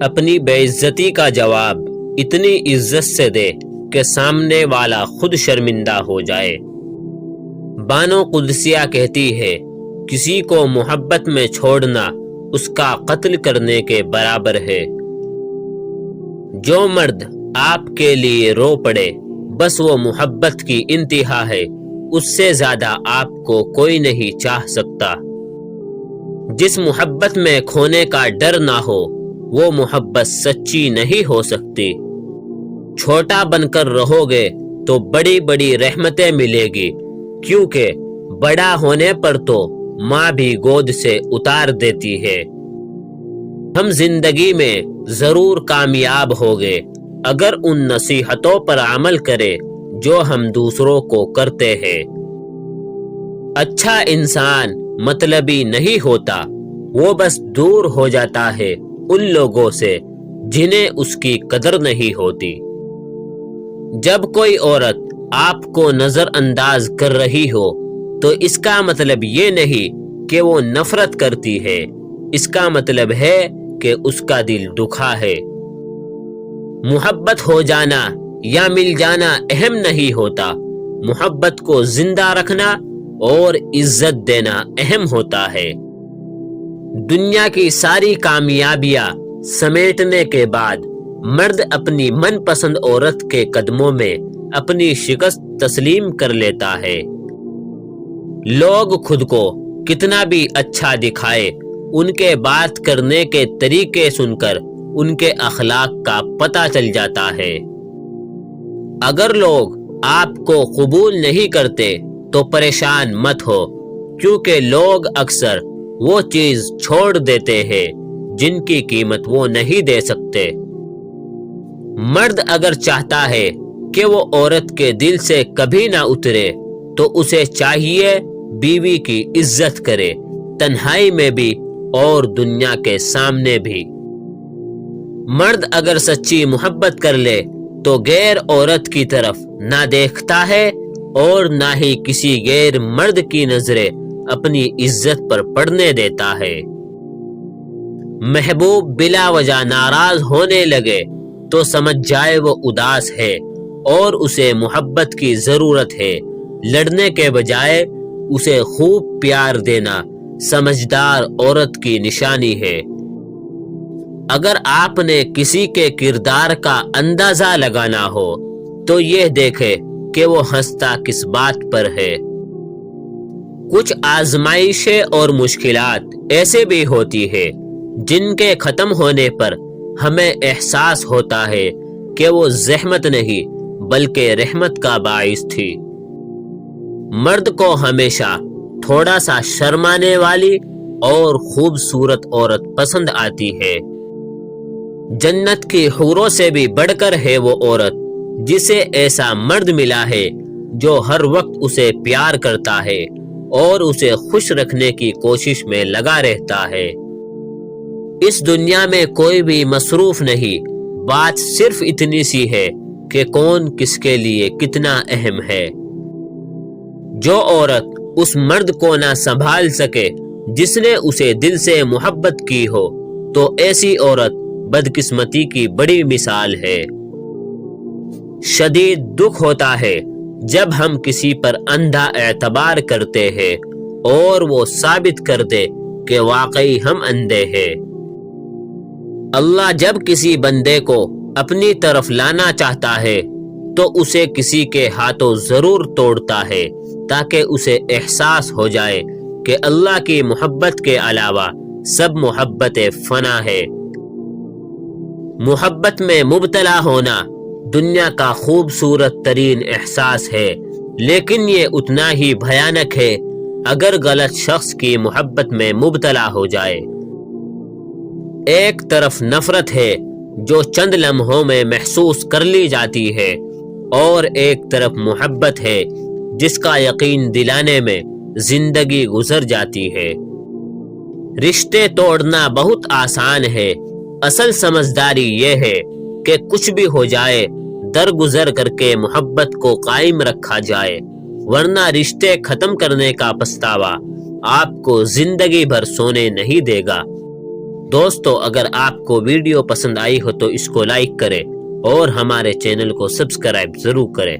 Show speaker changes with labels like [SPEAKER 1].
[SPEAKER 1] اپنی بے عزتی کا جواب اتنی عزت سے دے کہ سامنے والا خود شرمندہ ہو جائے۔ بانو قدسیہ کہتی ہے، کسی کو محبت میں چھوڑنا اس کا قتل کرنے کے برابر ہے۔ جو مرد آپ کے لیے رو پڑے بس وہ محبت کی انتہا ہے، اس سے زیادہ آپ کو کوئی نہیں چاہ سکتا۔ جس محبت میں کھونے کا ڈر نہ ہو وہ محبت سچی نہیں ہو سکتی۔ چھوٹا بن کر رہو گے تو بڑی بڑی رحمتیں ملے گی، کیونکہ بڑا ہونے پر تو ماں بھی گود سے اتار دیتی ہے۔ ہم زندگی میں ضرور کامیاب ہوگے اگر ان نصیحتوں پر عمل کرے جو ہم دوسروں کو کرتے ہیں۔ اچھا انسان مطلبی نہیں ہوتا، وہ بس دور ہو جاتا ہے ان لوگوں سے جنہیں اس کی قدر نہیں ہوتی۔ جب کوئی عورت آپ کو نظر انداز کر رہی ہو تو اس کا مطلب یہ نہیں کہ وہ نفرت کرتی ہے، اس کا مطلب ہے کہ اس کا دل دکھا ہے۔ محبت ہو جانا یا مل جانا اہم نہیں ہوتا، محبت کو زندہ رکھنا اور عزت دینا اہم ہوتا ہے۔ دنیا کی ساری کامیابیاں سمیٹنے کے بعد مرد اپنی من پسند عورت کے قدموں میں اپنی شکست تسلیم کر لیتا ہے۔ لوگ خود کو کتنا بھی اچھا دکھائے، ان کے بات کرنے کے طریقے سن کر ان کے اخلاق کا پتہ چل جاتا ہے۔ اگر لوگ آپ کو قبول نہیں کرتے تو پریشان مت ہو، کیونکہ لوگ اکثر وہ چیز چھوڑ دیتے ہیں جن کی قیمت وہ نہیں دے سکتے۔ مرد اگر چاہتا ہے کہ وہ عورت کے دل سے کبھی نہ اترے تو اسے چاہیے بیوی کی عزت کرے، تنہائی میں بھی اور دنیا کے سامنے بھی۔ مرد اگر سچی محبت کر لے تو غیر عورت کی طرف نہ دیکھتا ہے اور نہ ہی کسی غیر مرد کی نظریں اپنی عزت پر پڑنے دیتا ہے۔ محبوب بلا وجہ ناراض ہونے لگے تو سمجھ جائے وہ اداس ہے اور اسے محبت کی ضرورت ہے۔ لڑنے کے بجائے اسے خوب پیار دینا سمجھدار عورت کی نشانی ہے۔ اگر آپ نے کسی کے کردار کا اندازہ لگانا ہو تو یہ دیکھے کہ وہ ہنستا کس بات پر ہے۔ کچھ آزمائشیں اور مشکلات ایسے بھی ہوتی ہے جن کے ختم ہونے پر ہمیں احساس ہوتا ہے کہ وہ زحمت نہیں بلکہ رحمت کا باعث تھی۔ مرد کو ہمیشہ تھوڑا سا شرمانے والی اور خوبصورت عورت پسند آتی ہے۔ جنت کی حوروں سے بھی بڑھ کر ہے وہ عورت جسے ایسا مرد ملا ہے جو ہر وقت اسے پیار کرتا ہے اور اسے خوش رکھنے کی کوشش میں لگا رہتا ہے۔ اس دنیا میں کوئی بھی مصروف نہیں، بات صرف اتنی سی ہے کہ کون کس کے لیے کتنا اہم ہے۔ جو عورت اس مرد کو نہ سنبھال سکے جس نے اسے دل سے محبت کی ہو تو ایسی عورت بدقسمتی کی بڑی مثال ہے۔ شدید دکھ ہوتا ہے جب ہم کسی پر اندھا اعتبار کرتے ہیں اور وہ ثابت کر دے کہ واقعی ہم اندھے ہیں۔ اللہ جب کسی بندے کو اپنی طرف لانا چاہتا ہے تو اسے کسی کے ہاتھوں ضرور توڑتا ہے تاکہ اسے احساس ہو جائے کہ اللہ کی محبت کے علاوہ سب محبت فنا ہے۔ محبت میں مبتلا ہونا دنیا کا خوبصورت ترین احساس ہے، لیکن یہ اتنا ہی بھیانک ہے اگر غلط شخص کی محبت میں مبتلا ہو جائے۔ ایک طرف نفرت ہے جو چند لمحوں میں محسوس کر لی جاتی ہے اور ایک طرف محبت ہے جس کا یقین دلانے میں زندگی گزر جاتی ہے۔ رشتے توڑنا بہت آسان ہے، اصل سمجھداری یہ ہے کہ کچھ بھی ہو جائے درگزر کر کے محبت کو قائم رکھا جائے، ورنہ رشتے ختم کرنے کا پچھتاوا آپ کو زندگی بھر سونے نہیں دے گا۔ دوستو اگر آپ کو ویڈیو پسند آئی ہو تو اس کو لائک کریں اور ہمارے چینل کو سبسکرائب ضرور کریں۔